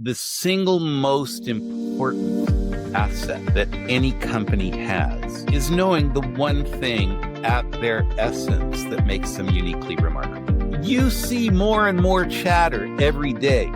The single most important asset that any company has is knowing the one thing at their essence that makes them uniquely remarkable. You see more and more chatter every day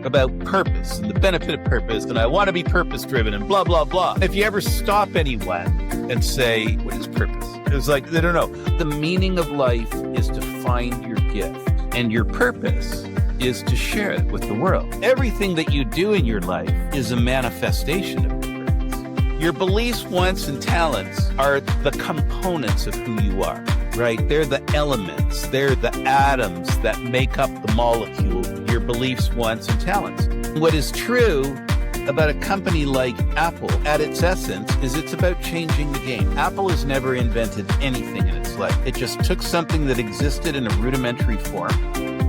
about purpose and the benefit of purpose, and I want to be purpose-driven and blah, blah, blah. If you ever stop anyone and say, what is purpose? It's like, they don't know. The meaning of life is to find your gift, and your purpose is to share it with the world. Everything that you do in your life is a manifestation of your purpose. Your beliefs, wants, and talents are the components of who you are, right? They're the elements. They're the atoms that make up the molecule, your beliefs, wants, and talents. What is true about a company like Apple at its essence is it's about changing the game. Apple has never invented anything in its life. It just took something that existed in a rudimentary form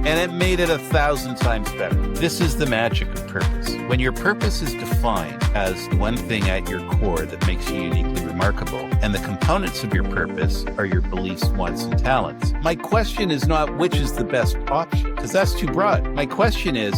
and it made it 1,000 times better. This is the magic of purpose. When your purpose is defined as the one thing at your core that makes you uniquely remarkable, and the components of your purpose are your beliefs, wants, and talents, my question is not which is the best option, because that's too broad. My question is,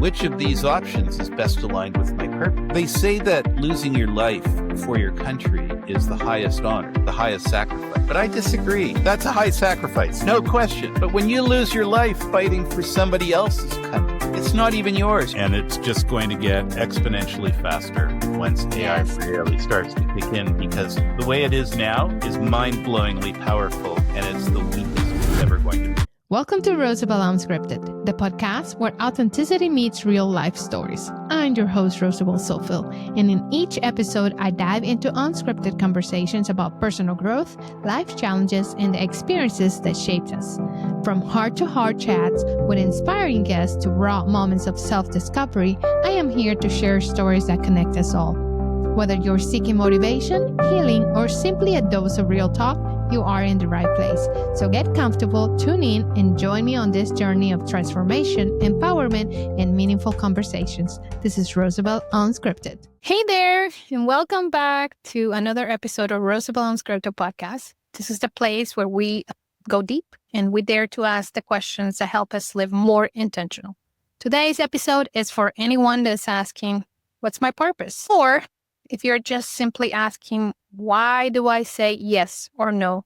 which of these options is best aligned with my purpose? They say that losing your life for your country is the highest honor, the highest sacrifice. But I disagree. That's a high sacrifice, no question. But when you lose your life fighting for somebody else's country, it's not even yours. And it's just going to get exponentially faster once AI really starts to kick in, because the way it is now is mind-blowingly powerful, and it's the weakest it's ever going to be. Welcome to Rosabel Unscripted, the podcast where authenticity meets real life stories. I'm your host, Rosabel Zohfeld, and in each episode, I dive into unscripted conversations about personal growth, life challenges, and the experiences that shaped us. From heart-to-heart chats with inspiring guests to raw moments of self-discovery, I am here to share stories that connect us all. Whether you're seeking motivation, healing, or simply a dose of real talk, you are in the right place. So get comfortable, tune in, and join me on this journey of transformation, empowerment, and meaningful conversations. This is Rosabel Unscripted. Hey there, and welcome back to another episode of Rosabel Unscripted podcast. This is the place where we go deep and we dare to ask the questions that help us live more intentional. Today's episode is for anyone that's asking, what's my purpose? Or if you're just simply asking, why do I say yes or no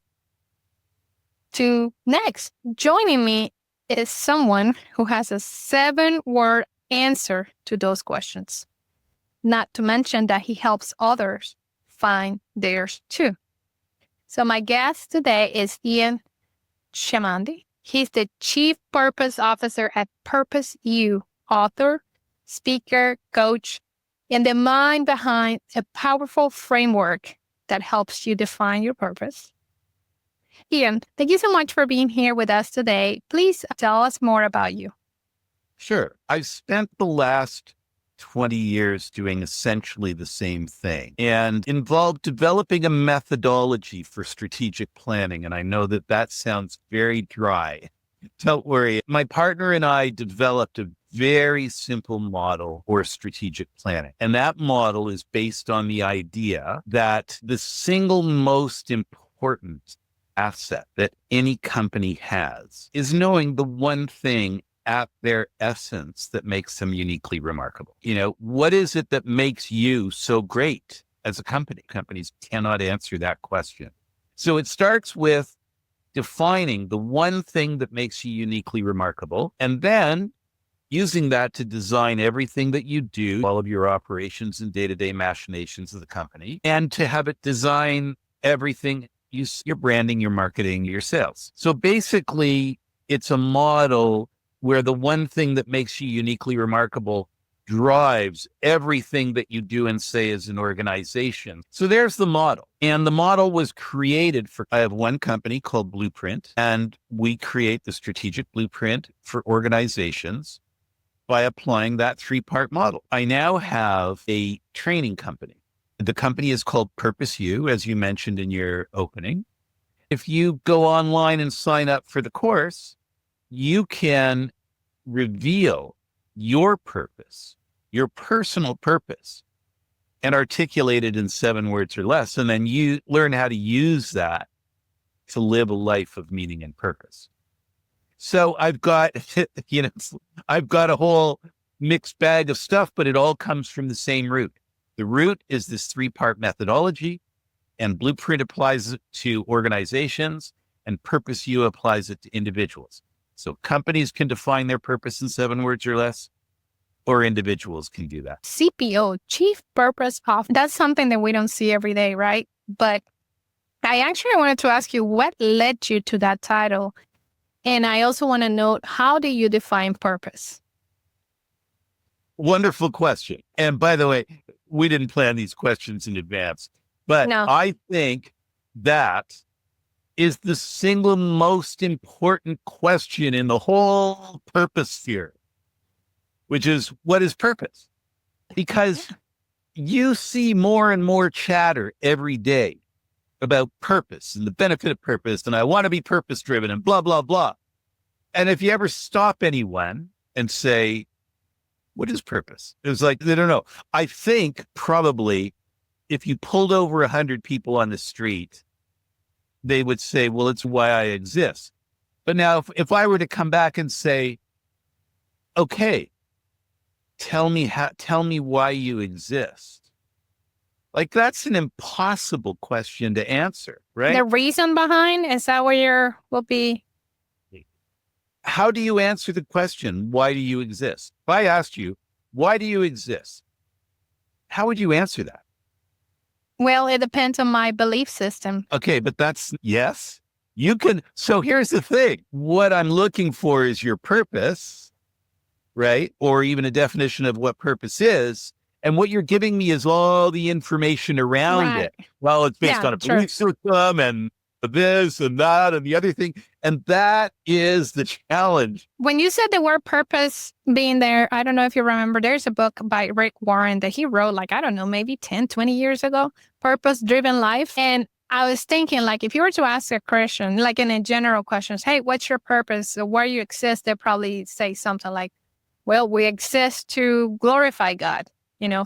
to next? Joining me is someone who has a 7-word answer to those questions. Not to mention that he helps others find theirs too. So my guest today is Ian Chamandi. He's the Chief Purpose Officer at PurposeU, author, speaker, coach, and the mind behind a powerful framework that helps you define your purpose. Ian, thank you so much for being here with us today. Please tell us more about you. Sure. I've spent the last 20 years doing essentially the same thing and involved developing a methodology for strategic planning. And I know that that sounds very dry. Don't worry. My partner and I developed a very simple model for strategic planning. And that model is based on the idea that the single most important asset that any company has is knowing the one thing at their essence that makes them uniquely remarkable. You know, what is it that makes you so great as a company? Companies cannot answer that question. So it starts with defining the one thing that makes you uniquely remarkable, and then using that to design everything that you do, all of your operations and day-to-day machinations of the company, and to have it design everything, your branding, your marketing, your sales. So basically, it's a model where the one thing that makes you uniquely remarkable drives everything that you do and say as an organization. So there's the model. And the model was created I have one company called Blueprint, and we create the strategic blueprint for organizations by applying that 3-part model. I now have a training company. The company is called PurposeU, as you mentioned in your opening. If you go online and sign up for the course, you can reveal your purpose, your personal purpose, and articulate it in 7 words or less. And then you learn how to use that to live a life of meaning and purpose. So I've got, I've got a whole mixed bag of stuff, but it all comes from the same root. The root is this 3-part methodology, and Blueprint applies it to organizations, and PurposeU applies it to individuals. So companies can define their purpose in 7 words or less, or individuals can do that. CPO, Chief Purpose Officer, that's something that we don't see every day, right? But I actually wanted to ask you what led you to that title. And I also want to note, how do you define purpose? Wonderful question. And by the way, we didn't plan these questions in advance, but No. I think that is the single most important question in the whole purpose sphere, which is, what is purpose? Because you see more and more chatter every day about purpose and the benefit of purpose, and I want to be purpose driven and blah, blah, blah. And if you ever stop anyone and say, what is purpose? It's like, they don't know. I think probably if you pulled over 100 people on the street, they would say, well, it's why I exist. But now if I were to come back and say, okay, tell me why you exist. Like, that's an impossible question to answer, right? The reason behind, is that where will be? How do you answer the question, why do you exist? If I asked you, why do you exist? How would you answer that? Well, it depends on my belief system. Okay, but that's, yes, you can. So here's the thing. What I'm looking for is your purpose, right? Or even a definition of what purpose is. And what you're giving me is all the information around it. Well, it's based on a belief system and this and that and the other thing. And that is the challenge. When you said the word purpose being there, I don't know if you remember, there's a book by Rick Warren that he wrote, like, I don't know, maybe 10, 20 years ago, Purpose Driven Life. And I was thinking, like, if you were to ask a Christian, like in a general questions, hey, what's your purpose? Or where you exist? They'd probably say something like, well, we exist to glorify God,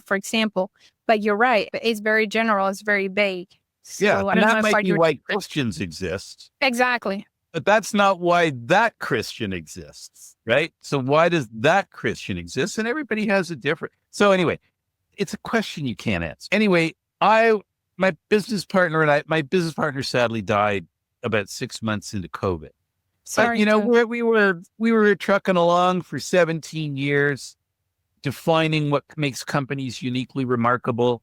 for example. But you're right. It's very general. It's very vague. So Yeah, I and don't that know might if be why Christians exist. Exactly. But that's not why that Christian exists, right? So why does that Christian exist? And everybody has a different. So anyway, it's a question you can't answer. Anyway, my business partner sadly died about 6 months into COVID. Sorry. But we were trucking along for 17 years, defining what makes companies uniquely remarkable.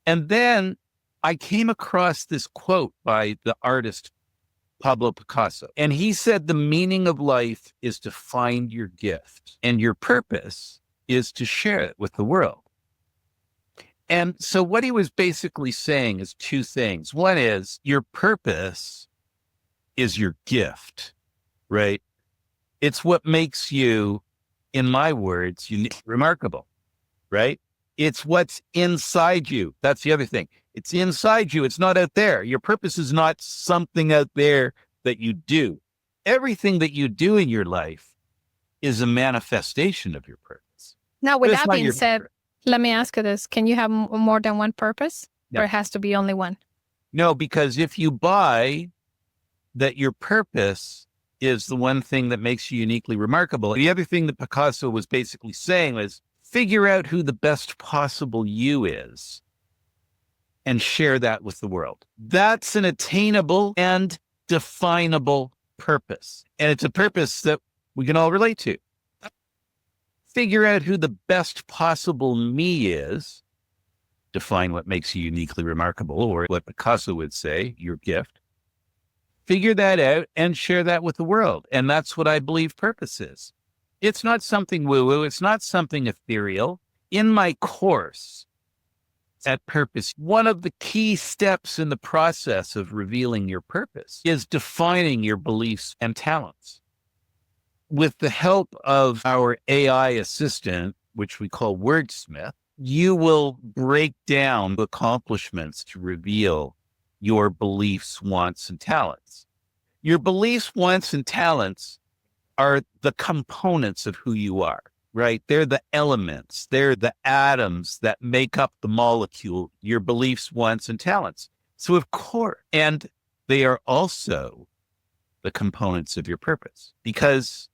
And then I came across this quote by the artist Pablo Picasso. And he said, the meaning of life is to find your gift, and your purpose is to share it with the world. And so what he was basically saying is 2 things. One is, your purpose is your gift, right? It's what makes you, in my words, unique, remarkable, right? It's what's inside you. That's the other thing. It's inside you. It's not out there. Your purpose is not something out there that you do. Everything that you do in your life is a manifestation of your purpose. Now, with that being said, let me ask you this. Can you have more than one purpose? No. Or it has to be only one? No, because if you buy that your purpose is the one thing that makes you uniquely remarkable, the other thing that Picasso was basically saying was, figure out who the best possible you is and share that with the world. That's an attainable and definable purpose. And it's a purpose that we can all relate to. Figure out who the best possible me is, define what makes you uniquely remarkable, or what Picasso would say, your gift. Figure that out and share that with the world. And that's what I believe purpose is. It's not something woo-woo. It's not something ethereal. In my course at Purpose, one of the key steps in the process of revealing your purpose is defining your beliefs and talents. With the help of our AI assistant, which we call Wordsmith, you will break down accomplishments to reveal your beliefs, wants, and talents. Your beliefs, wants, and talents are the components of who you are, right? They're the elements. They're the atoms that make up the molecule, your beliefs, wants, and talents. So of course, and they are also the components of your purpose, because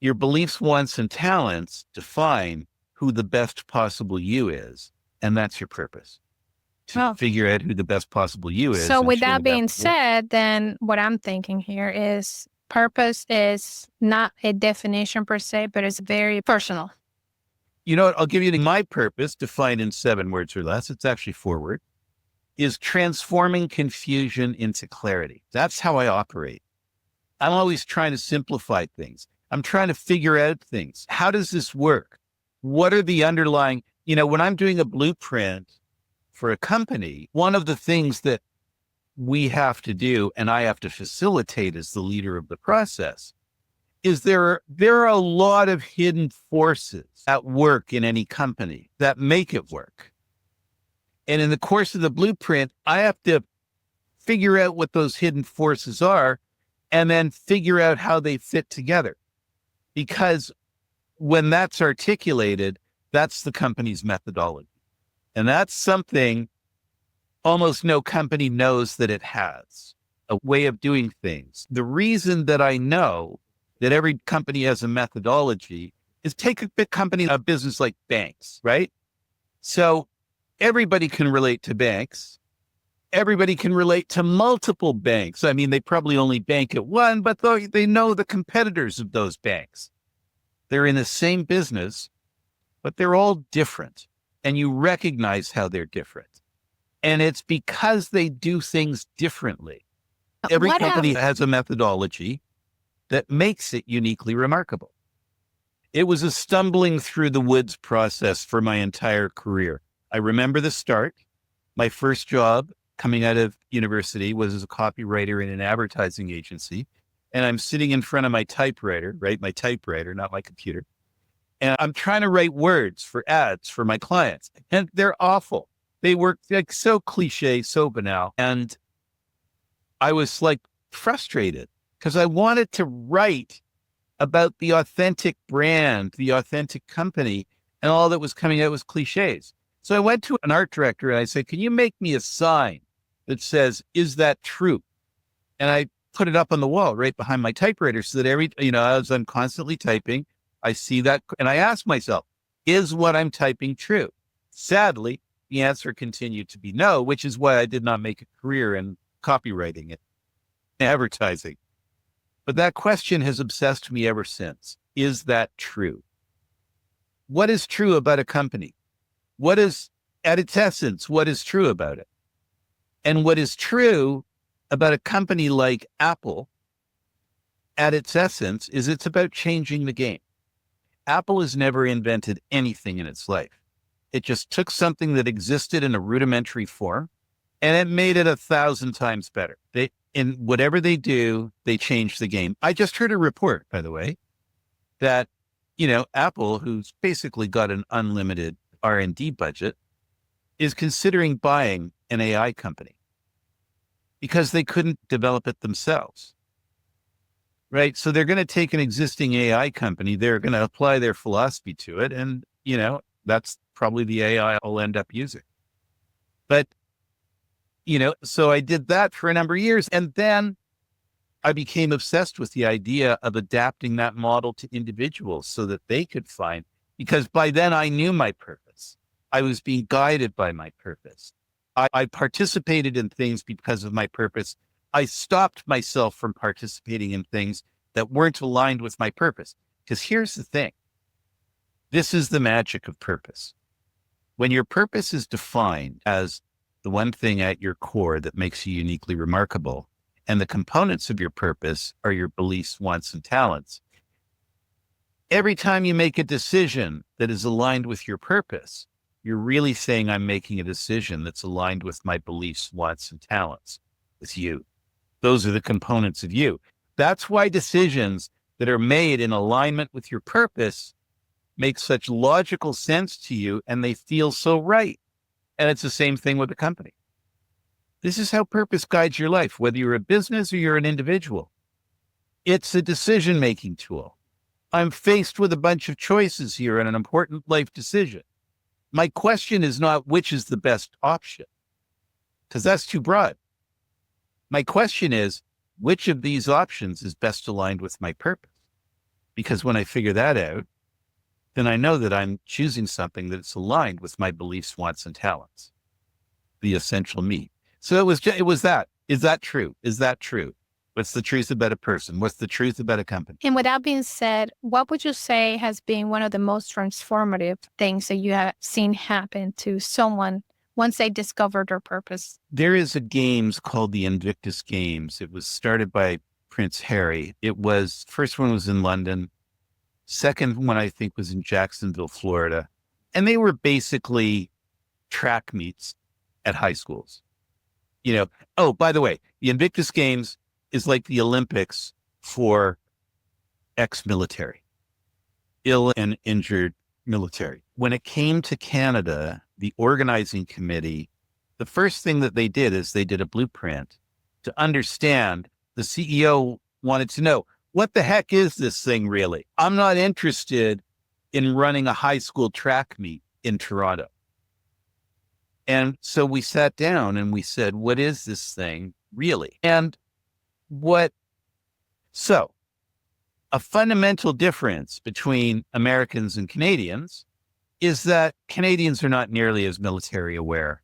Your beliefs, wants, and talents define who the best possible you is. And that's your purpose, to figure out who the best possible you is. So with that being said, then what I'm thinking here is purpose is not a definition per se, but it's very personal. You know what? I'll give you my purpose, defined in 7 words or less. It's actually 4 words, is transforming confusion into clarity. That's how I operate. I'm always trying to simplify things. I'm trying to figure out things. How does this work? What are the underlying, when I'm doing a blueprint for a company, one of the things that we have to do, and I have to facilitate as the leader of the process, is there are a lot of hidden forces at work in any company that make it work. And in the course of the blueprint, I have to figure out what those hidden forces are and then figure out how they fit together. Because when that's articulated, that's the company's methodology. And that's something almost no company knows that it has, a way of doing things. The reason that I know that every company has a methodology is take a big company, a business like banks, right? So everybody can relate to banks. Everybody can relate to multiple banks. I mean, they probably only bank at one, but they know the competitors of those banks. They're in the same business, but they're all different. And you recognize how they're different. And it's because they do things differently. Every company has a methodology that makes it uniquely remarkable. It was a stumbling through the woods process for my entire career. I remember the start. My first job coming out of university was as a copywriter in an advertising agency. And I'm sitting in front of my typewriter, right? My typewriter, not my computer. And I'm trying to write words for ads for my clients. And they're awful. They work like so cliche, so banal. And I was like frustrated because I wanted to write about the authentic brand, the authentic company, and all that was coming out was cliches. So I went to an art director and I said, can you make me a sign that says, is that true? And I put it up on the wall right behind my typewriter so that as I'm constantly typing, I see that. And I ask myself, is what I'm typing true? Sadly, the answer continued to be no, which is why I did not make a career in copywriting and advertising. But that question has obsessed me ever since. Is that true? What is true about a company? What is, at its essence, what is true about it? And what is true about a company like Apple, at its essence, is it's about changing the game. Apple has never invented anything in its life. It just took something that existed in a rudimentary form and it made it 1,000 times better. In whatever they do, they change the game. I just heard a report, by the way, that, Apple, who's basically got an unlimited R&D budget, is considering buying an AI company because they couldn't develop it themselves. Right. So they're going to take an existing AI company. They're going to apply their philosophy to it. And, that's probably the AI I'll end up using. But, so I did that for a number of years. And then I became obsessed with the idea of adapting that model to individuals so that they could find, because by then I knew my purpose. I was being guided by my purpose. I participated in things because of my purpose. I stopped myself from participating in things that weren't aligned with my purpose. Because here's the thing. This is the magic of purpose. When your purpose is defined as the one thing at your core that makes you uniquely remarkable, and the components of your purpose are your beliefs, wants, and talents, every time you make a decision that is aligned with your purpose, you're really saying, I'm making a decision that's aligned with my beliefs, wants, and talents, with you. Those are the components of you. That's why decisions that are made in alignment with your purpose make such logical sense to you and they feel so right. And it's the same thing with a company. This is how purpose guides your life, whether you're a business or you're an individual. It's a decision-making tool. I'm faced with a bunch of choices here and an important life decision. My question is not which is the best option, because that's too broad. My question is, which of these options is best aligned with my purpose? because when I figure that out, then I know that I'm choosing something that's aligned with my beliefs, wants, and talents, the essential me. So it was that. Is that true? Is that true? What's the truth about a person? What's the truth about a company? And with that being said, what would you say has been one of the most transformative things that you have seen happen to someone once they discovered their purpose? There is a games called the Invictus Games. It was started by Prince Harry. First one was in London. Second one, I think, was in Jacksonville, Florida. And they were basically track meets at high schools. Oh, by the way, the Invictus Games is like the Olympics for ex-military, ill and injured military. When it came to Canada, the organizing committee, the first thing that they did is they did a blueprint to understand. The CEO wanted to know, what the heck is this thing really? I'm not interested in running a high school track meet in Toronto. And so we sat down and we said, what is this thing really? And so a fundamental difference between Americans and Canadians is that Canadians are not nearly as military aware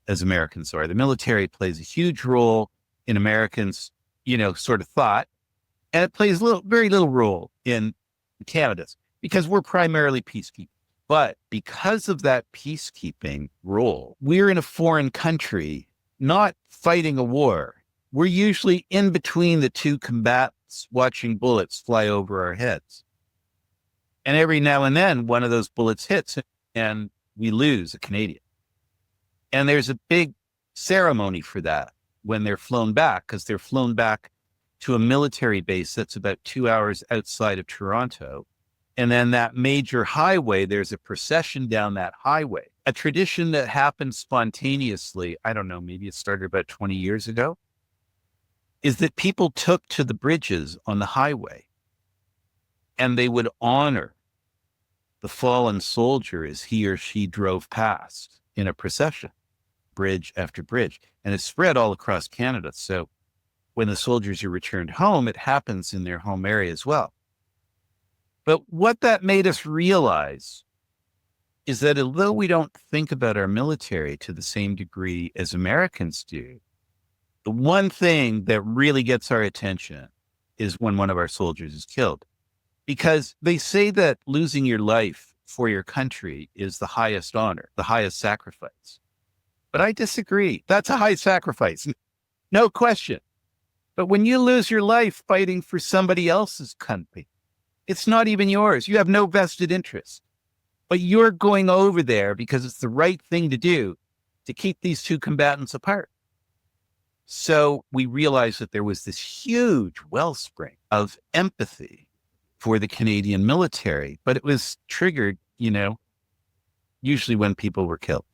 as Americans are. The military plays a huge role in Americans, sort of thought, and it plays very little role in Canada's because we're primarily peacekeeping. But because of that peacekeeping role, we're in a foreign country, not fighting a war. We're usually in between the two combatants, watching bullets fly over our heads. And every now and then, one of those bullets hits and we lose a Canadian. And there's a big ceremony for that when they're flown back, because they're flown back to a military base that's about 2 hours outside of Toronto. And then that major highway, there's a procession down that highway, a tradition that happened spontaneously. I don't know, maybe it started about 20 years ago, is that people took to the bridges on the highway and they would honor the fallen soldier as he or she drove past in a procession, bridge after bridge. And it's spread all across Canada. So when the soldiers are returned home, it happens in their home area as well. But what that made us realize is that although we don't think about our military to the same degree as Americans do, the one thing that really gets our attention is when one of our soldiers is killed. Because they say that losing your life for your country is the highest honor, the highest sacrifice. But I disagree. That's a high sacrifice, no question. But when you lose your life fighting for somebody else's country, it's not even yours. You have no vested interest. But you're going over there because it's the right thing to do to keep these two combatants apart. So we realized that there was this huge wellspring of empathy for the Canadian military, but it was triggered, usually when people were killed.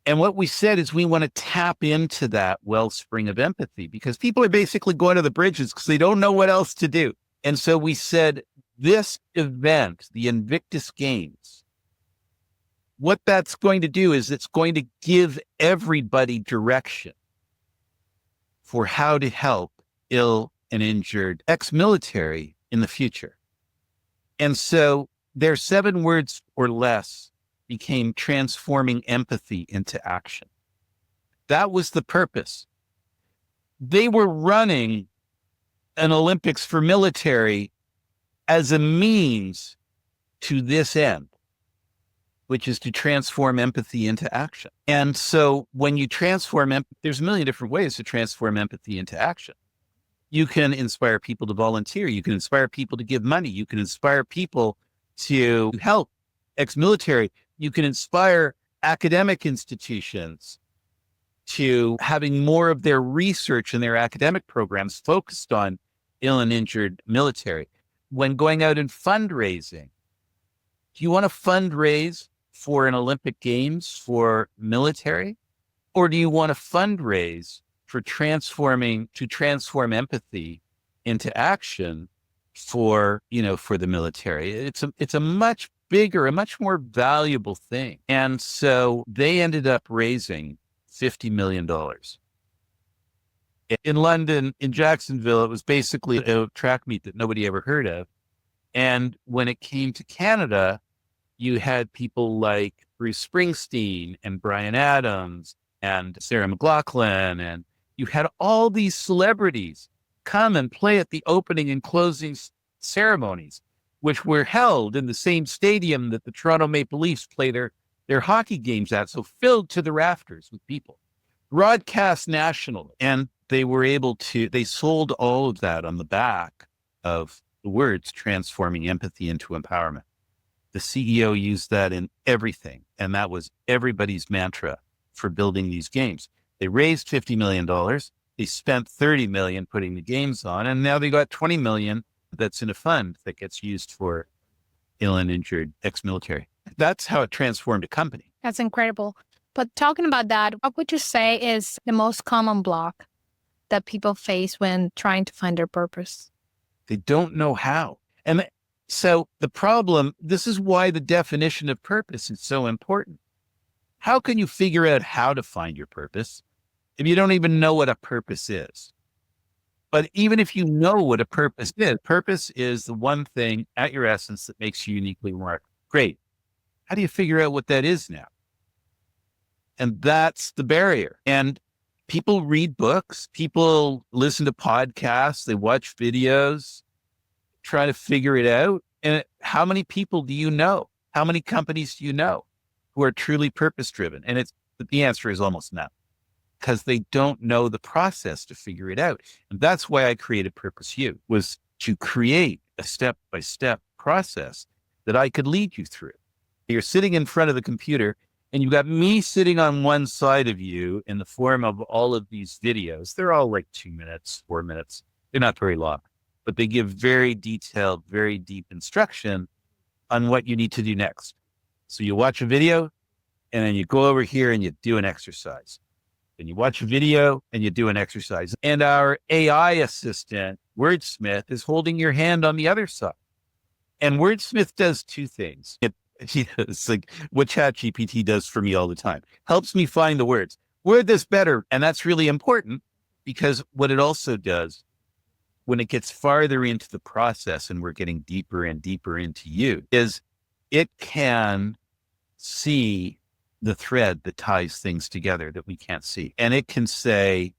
And what we said is we want to tap into that wellspring of empathy because people are basically going to the bridges because they don't know what else to do. And so we said, this event, the Invictus Games, what that's going to do is it's going to give everybody direction for how to help ill and injured ex-military in the future. And so their 7 words or less became transforming empathy into action. That was the purpose. They were running an Olympics for military as a means to this end, which is to transform empathy into action. And so when you transform empathy, there's a million different ways to transform empathy into action. You can inspire people to volunteer. You can inspire people to give money. You can inspire people to help ex-military. You can inspire academic institutions to having more of their research and their academic programs focused on ill and injured military. When going out and fundraising, do you want to fundraise for an Olympic Games for military? Or do you want to fundraise to transform empathy into action for the military? It's a much bigger, a much more valuable thing. And so they ended up raising $50 million. In London, in Jacksonville, it was basically a track meet that nobody ever heard of. And when it came to Canada, you had people like Bruce Springsteen and Bryan Adams and Sarah McLachlan, and you had all these celebrities come and play at the opening and closing ceremonies, which were held in the same stadium that the Toronto Maple Leafs play their hockey games at, so filled to the rafters with people. Broadcast nationally. And they sold all of that on the back of the words transforming empathy into empowerment. The CEO used that in everything. And that was everybody's mantra for building these games. They raised $50 million. They spent $30 million putting the games on. And now they got $20 million that's in a fund that gets used for ill and injured ex-military. That's how it transformed a company. That's incredible. But talking about that, what would you say is the most common block that people face when trying to find their purpose? They don't know how. And so the problem, this is why the definition of purpose is so important. How can you figure out how to find your purpose if you don't even know what a purpose is? But even if you know what a purpose is the one thing at your essence that makes you uniquely remarkable. Great. How do you figure out what that is now? And that's the barrier. And people read books, people listen to podcasts, they watch videos, try to figure it out. And how many people do you know? How many companies do you know who are truly purpose-driven? And the answer is almost none, because they don't know the process to figure it out. And that's why I created PurposeU, was to create a step-by-step process that I could lead you through. You're sitting in front of the computer and you've got me sitting on one side of you in the form of all of these videos. They're all like 2 minutes, 4 minutes. They're not very long, but they give very detailed, very deep instruction on what you need to do next. So you watch a video and then you go over here and you do an exercise. Then you watch a video and you do an exercise. And our AI assistant, Wordsmith, is holding your hand on the other side. And Wordsmith does two things. It's like what ChatGPT does for me all the time. Helps me find the words. Word this better. And that's really important, because what it also does, when it gets farther into the process and we're getting deeper and deeper into you, is it can see the thread that ties things together that we can't see. And it can say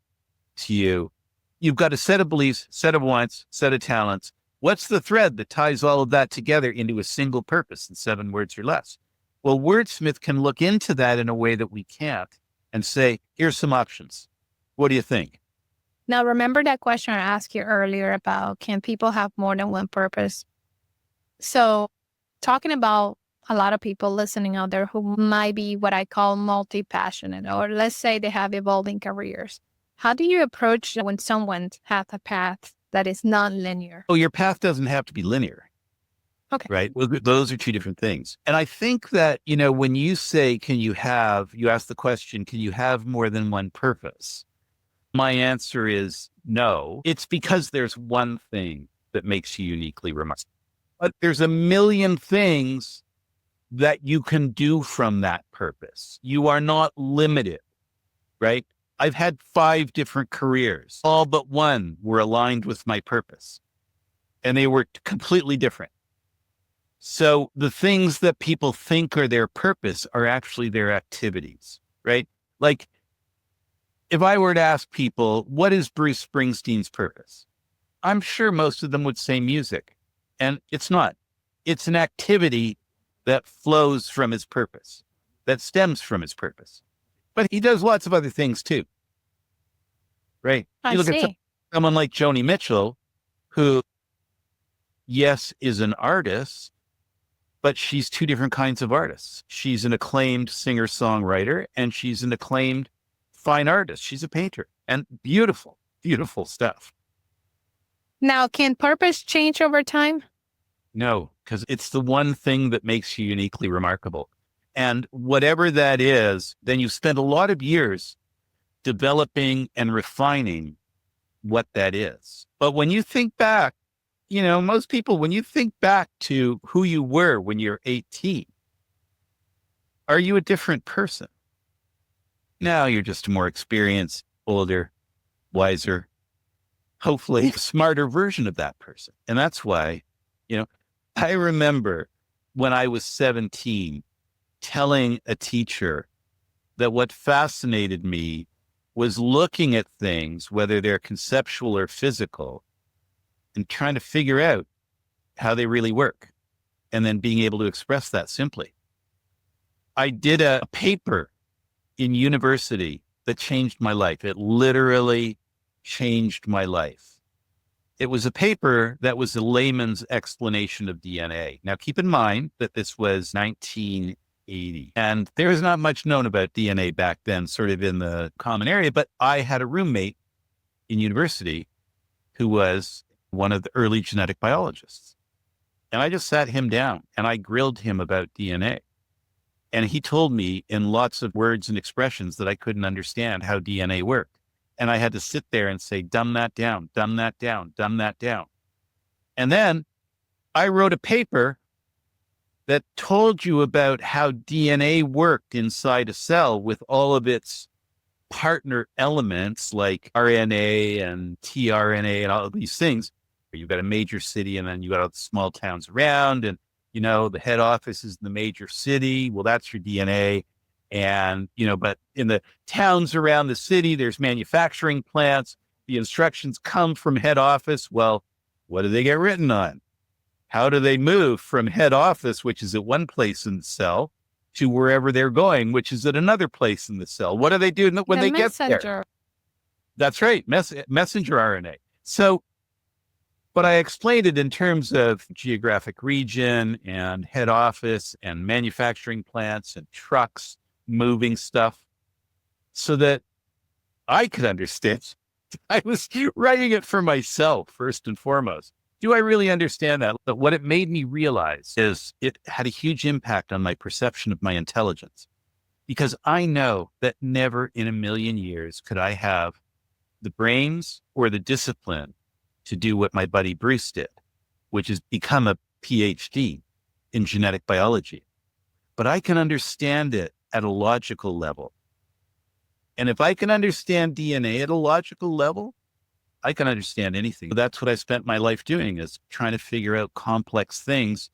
to you, you've got a set of beliefs, set of wants, set of talents. What's the thread that ties all of that together into a single purpose in 7 words or less? Well, Wordsmith can look into that in a way that we can't and say, here's some options. What do you think? Now, remember that question I asked you earlier about, can people have more than one purpose? So talking about a lot of people listening out there who might be what I call multi-passionate, or let's say they have evolving careers. How do you approach when someone has a path that is non-linear? Oh, your path doesn't have to be linear. Okay. Right. Well, those are two different things. And I think that, when you say, you ask the question, can you have more than one purpose? My answer is no. It's because there's one thing that makes you uniquely remarkable. But there's a million things that you can do from that purpose. You are not limited, right? I've had 5 different careers. All but one were aligned with my purpose, and they were completely different. So the things that people think are their purpose are actually their activities, right? Like, if I were to ask people, what is Bruce Springsteen's purpose? I'm sure most of them would say music, and it's not. It's an activity that flows from his purpose, that stems from his purpose. But he does lots of other things too, right? I You look see. at someone like Joni Mitchell, who, yes, is an artist, but she's 2 different kinds of artists. She's an acclaimed singer-songwriter, and she's an acclaimed fine artist. She's a painter, and beautiful, beautiful stuff. Now, can purpose change over time? No, because it's the one thing that makes you uniquely remarkable. And whatever that is, then you've spent a lot of years developing and refining what that is. But when you think back, most people, when you think back to who you were when you're 18, are you a different person? No, you're just a more experienced, older, wiser, hopefully smarter version of that person. And that's why, I remember when I was 17 telling a teacher that what fascinated me was looking at things, whether they're conceptual or physical, and trying to figure out how they really work, and then being able to express that simply. I did a paper in university that changed my life. It literally changed my life. It was a paper that was a layman's explanation of DNA. Now, keep in mind that this was 1980, and there was not much known about DNA back then, sort of in the common area, but I had a roommate in university who was one of the early genetic biologists. And I just sat him down and I grilled him about DNA. And he told me in lots of words and expressions that I couldn't understand how DNA worked. And I had to sit there and say, dumb that down, dumb that down, dumb that down. And then I wrote a paper that told you about how DNA worked inside a cell with all of its partner elements like RNA and tRNA and all of these things. You've got a major city and then you got all the small towns around, and the head office is in the major city. Well, that's your DNA. And, but in the towns around the city, there's manufacturing plants. The instructions come from head office. Well, what do they get written on? How do they move from head office, which is at one place in the cell, to wherever they're going, which is at another place in the cell? What do they do when they get there? That's right. Messenger RNA. So, but I explained it in terms of geographic region and head office and manufacturing plants and trucks moving stuff so that I could understand. I was writing it for myself, first and foremost. Do I really understand that? But what it made me realize is it had a huge impact on my perception of my intelligence, because I know that never in a million years could I have the brains or the discipline to do what my buddy Bruce did, which is become a PhD in genetic biology. But I can understand it at a logical level. And if I can understand DNA at a logical level, I can understand anything. That's what I spent my life doing, is trying to figure out complex things,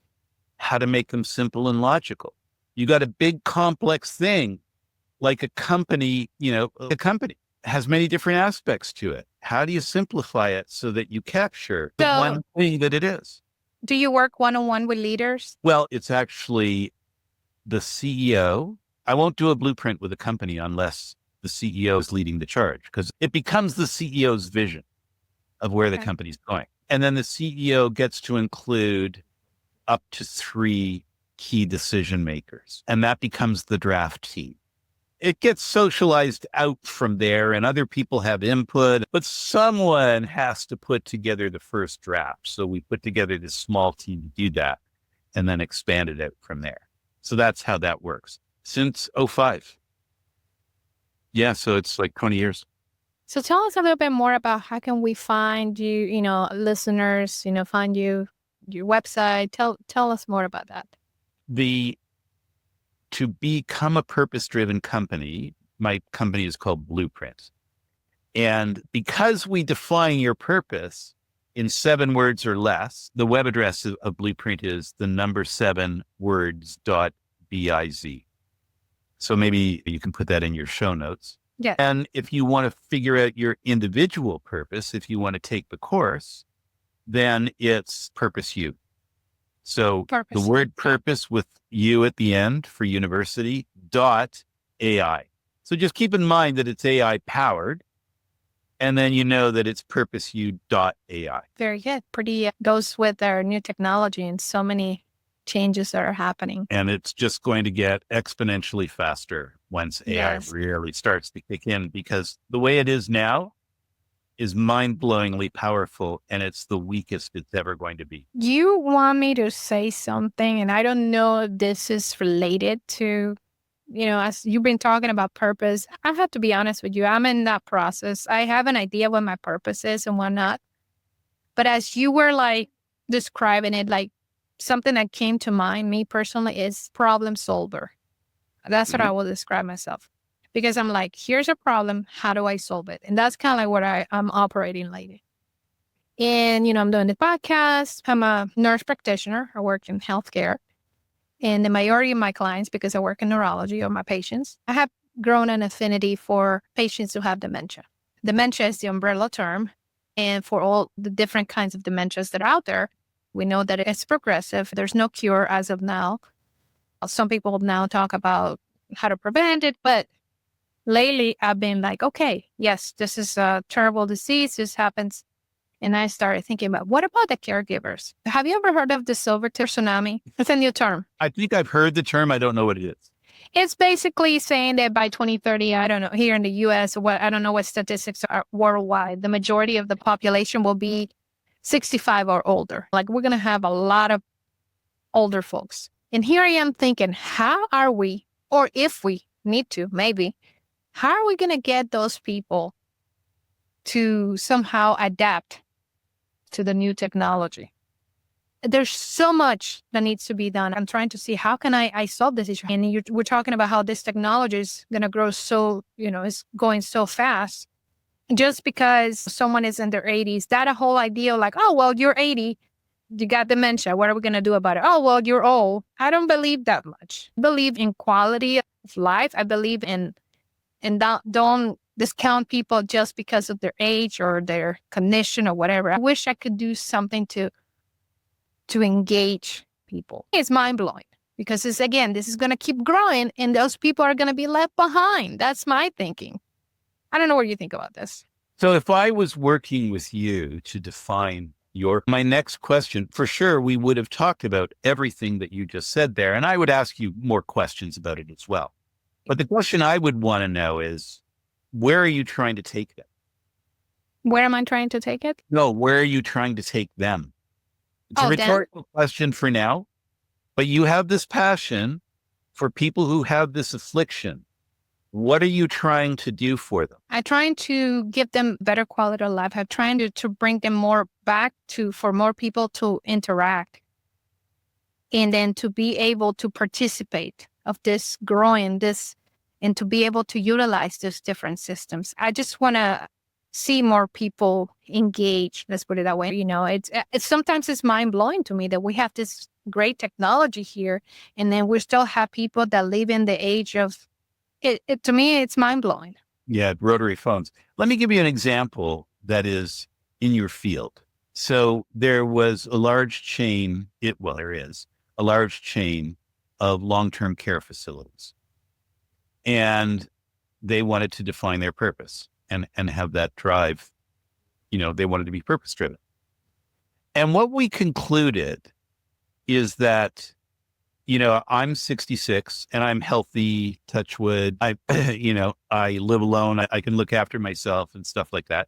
how to make them simple and logical. You got a big complex thing like a company, a company has many different aspects to it. How do you simplify it so that you capture the one thing that it is? Do you work one-on-one with leaders? Well, it's actually the CEO. I won't do a blueprint with a company unless the CEO is leading the charge, because it becomes the CEO's vision of where the company's going. And then the CEO gets to include up to 3 key decision makers, and that becomes the draft team. It gets socialized out from there and other people have input, but someone has to put together the first draft. So we put together this small team to do that and then expand it out from there. So that's how that works since 2005. Yeah. So it's like 20 years. So tell us a little bit more about how can we find you, listeners, find you, your website. Tell us more about that. To become a purpose-driven company, my company is called Blueprint. And because we define your purpose in 7 words or less, the web address of Blueprint is the number 7 words.biz. So maybe you can put that in your show notes. Yeah. And if you want to figure out your individual purpose, if you want to take the course, then it's PurposeU. So the word purpose with U at the end for university.ai. So just keep in mind that it's AI powered, and then you know that it's PurposeU.ai. Very good. Pretty goes with our new technology and so many changes that are happening. And it's just going to get exponentially faster once AI really starts to kick in, because the way it is now is mind-blowingly powerful, and it's the weakest it's ever going to be. You want me to say something, and I don't know if this is related to, as you've been talking about purpose, I have to be honest with you. I'm in that process. I have an idea what my purpose is and what not. But as you were describing it, something that came to mind, me personally, is problem solver. That's what I will describe myself. Because I'm here's a problem. How do I solve it? And that's kind of what I'm operating lately. And, I'm doing the podcast. I'm a nurse practitioner. I work in healthcare. And the majority of my clients, because I work in neurology, or my patients, I have grown an affinity for patients who have dementia. Dementia is the umbrella term. And for all the different kinds of dementias that are out there, we know that it's progressive. There's no cure as of now. Some people now talk about how to prevent it, but lately I've been like, okay, yes, this is a terrible disease. This happens. And I started thinking about, what about the caregivers? Have you ever heard of the silver tsunami? It's a new term. I think I've heard the term. I don't know what it is. It's basically saying that by 2030, I don't know, here in the US, I don't know what statistics are worldwide, the majority of the population will be 65 or older. Like, we're going to have a lot of older folks. And here I am thinking, how are we, or if we need to, maybe, how are we going to get those people to somehow adapt to the new technology? There's so much that needs to be done. I'm trying to see, how can I solve this issue? And we're talking about how this technology is going to grow so, is going so fast. Just because someone is in their 80s, that a whole idea like, oh, well, you're 80, you got dementia. What are we going to do about it? Oh, well, you're old. I don't believe that much. I believe in quality of life. I believe in don't discount people just because of their age or their condition or whatever. I wish I could do something to engage people. It's mind-blowing because this is going to keep growing and those people are going to be left behind. That's my thinking. I don't know what you think about this. So if I was working with you to define my next question, for sure, we would have talked about everything that you just said there. And I would ask you more questions about it as well. But the question I would want to know is, where are you trying to take them? Where am I trying to take it? No, where are you trying to take them? It's a rhetorical question for now, but you have this passion for people who have this affliction. What are you trying to do for them? I'm trying to give them better quality of life. I'm trying to bring them more back for more people to interact and then to be able to participate of this growing, and to be able to utilize those different systems. I just want to see more people engage. Let's put it that way. It's sometimes it's mind blowing to me that we have this great technology here, and then we still have people that live in the age of it. To me, it's mind blowing. Yeah, rotary phones. Let me give you an example that is in your field. So there was a large chain. There is a large chain of long-term care facilities, and they wanted to define their purpose and have that drive. They wanted to be purpose driven. And what we concluded is that, I'm 66 and I'm healthy, touch wood. I live alone. I can look after myself and stuff like that.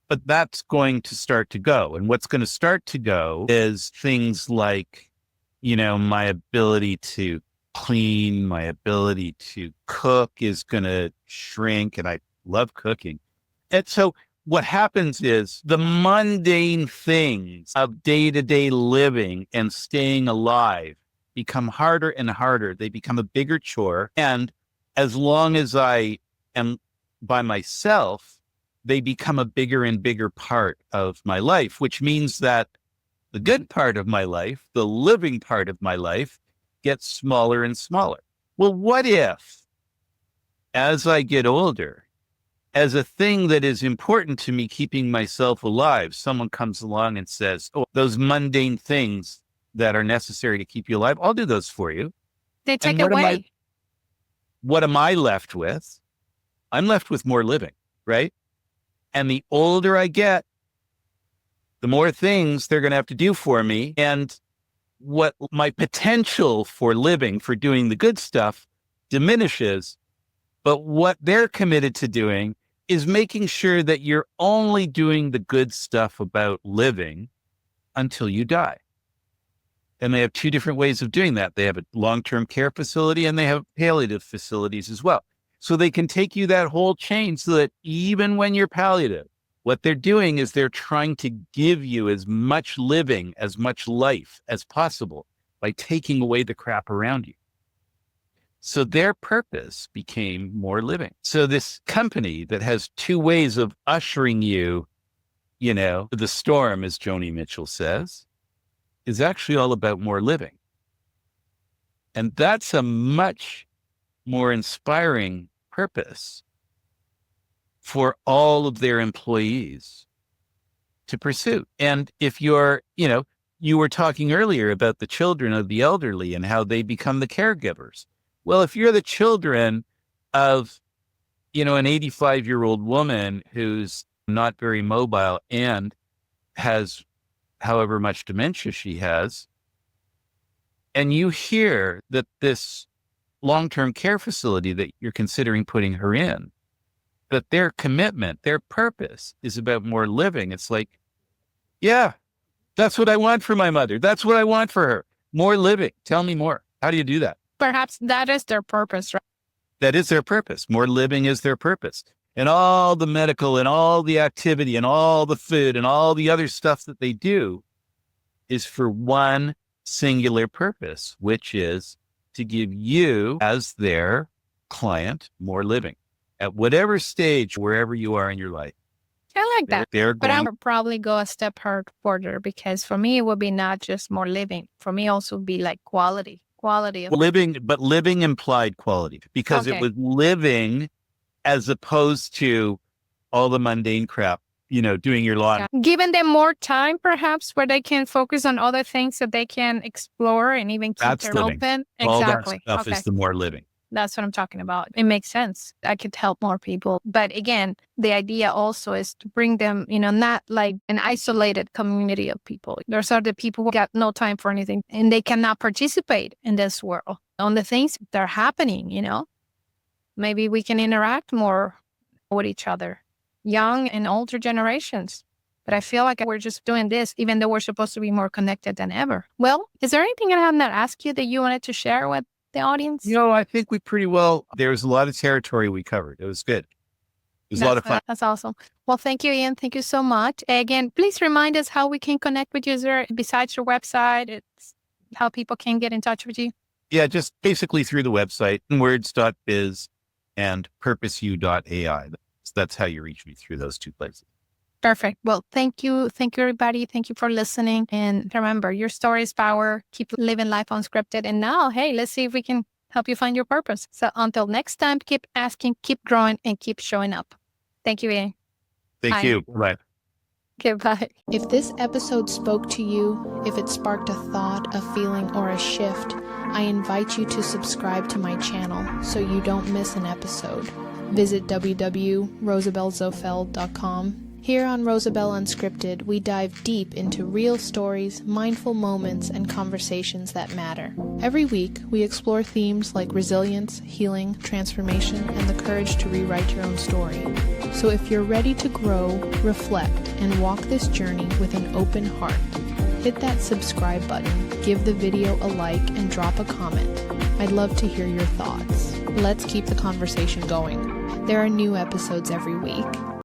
But that's going to start to go. And what's going to start to go is things like, my ability to clean, my ability to cook is going to shrink. And I love cooking. And so what happens is the mundane things of day-to-day living and staying alive become harder and harder. They become a bigger chore. And as long as I am by myself, they become a bigger and bigger part of my life, which means that the good part of my life, the living part of my life, gets smaller and smaller. Well, what if, as I get older, as a thing that is important to me, keeping myself alive, someone comes along and says, oh, those mundane things that are necessary to keep you alive, I'll do those for you. They take it away. What am I left with? I'm left with more living, right? And the older I get, the more things they're going to have to do for me. And what my potential for living, for doing the good stuff, diminishes. But what they're committed to doing is making sure that you're only doing the good stuff about living until you die. And they have two different ways of doing that. They have a long-term care facility and they have palliative facilities as well. So they can take you that whole chain so that even when you're palliative, what they're doing is they're trying to give you as much living, as much life as possible by taking away the crap around you. So their purpose became more living. So this company that has two ways of ushering you the storm, as Joni Mitchell says, is actually all about more living. And that's a much more inspiring purpose for all of their employees to pursue. And if you were talking earlier about the children of the elderly and how they become the caregivers. Well, if you're the children of, an 85-year-old woman who's not very mobile and has however much dementia she has, and you hear that this long-term care facility that you're considering putting her in, that their commitment, their purpose is about more living. It's like, yeah, that's what I want for my mother. That's what I want for her. More living. Tell me more. How do you do that? Perhaps that is their purpose, right? That is their purpose. More living is their purpose. And all the medical and all the activity and all the food and all the other stuff that they do is for one singular purpose, which is to give you, as their client, more living at whatever stage, wherever you are in your life. I like that. But I going, would probably go a step further, because for me, it would be not just more living. For me, also be like quality of living, but living implied quality, because it was living as opposed to all the mundane crap, doing your lawn. Yeah. Giving them more time, perhaps, where they can focus on other things that they can explore and even keep their open. All Exactly. that stuff is the more living. That's what I'm talking about. It makes sense. I could help more people. But again, the idea also is to bring them, not like an isolated community of people. There's other people who got no time for anything and they cannot participate in this world on the things that are happening, Maybe we can interact more with each other, young and older generations. But I feel like we're just doing this, even though we're supposed to be more connected than ever. Well, is there anything I have not asked you that you wanted to share with the audience? I think we there was a lot of territory we covered. It was good. It was a lot of fun. That's awesome. Well, thank you, Ian. Thank you so much. Again, please remind us how we can connect with you there besides your website. It's how people can get in touch with you. Yeah, just basically through the website, words.biz and PurposeU.ai. That's how you reach me, through those two places. Perfect. Well, thank you. Thank you, everybody. Thank you for listening. And remember, your story is power. Keep living life unscripted. And now, hey, let's see if we can help you find your purpose. So until next time, keep asking, keep growing, and keep showing up. Thank you, Ian. Thank you. Bye. Okay, bye. If this episode spoke to you, if it sparked a thought, a feeling, or a shift, I invite you to subscribe to my channel so you don't miss an episode. Visit www.rosabelzohfeld.com. Here on Rosabel Unscripted, we dive deep into real stories, mindful moments, and conversations that matter. Every week, we explore themes like resilience, healing, transformation, and the courage to rewrite your own story. So if you're ready to grow, reflect, and walk this journey with an open heart, hit that subscribe button, give the video a like, and drop a comment. I'd love to hear your thoughts. Let's keep the conversation going. There are new episodes every week.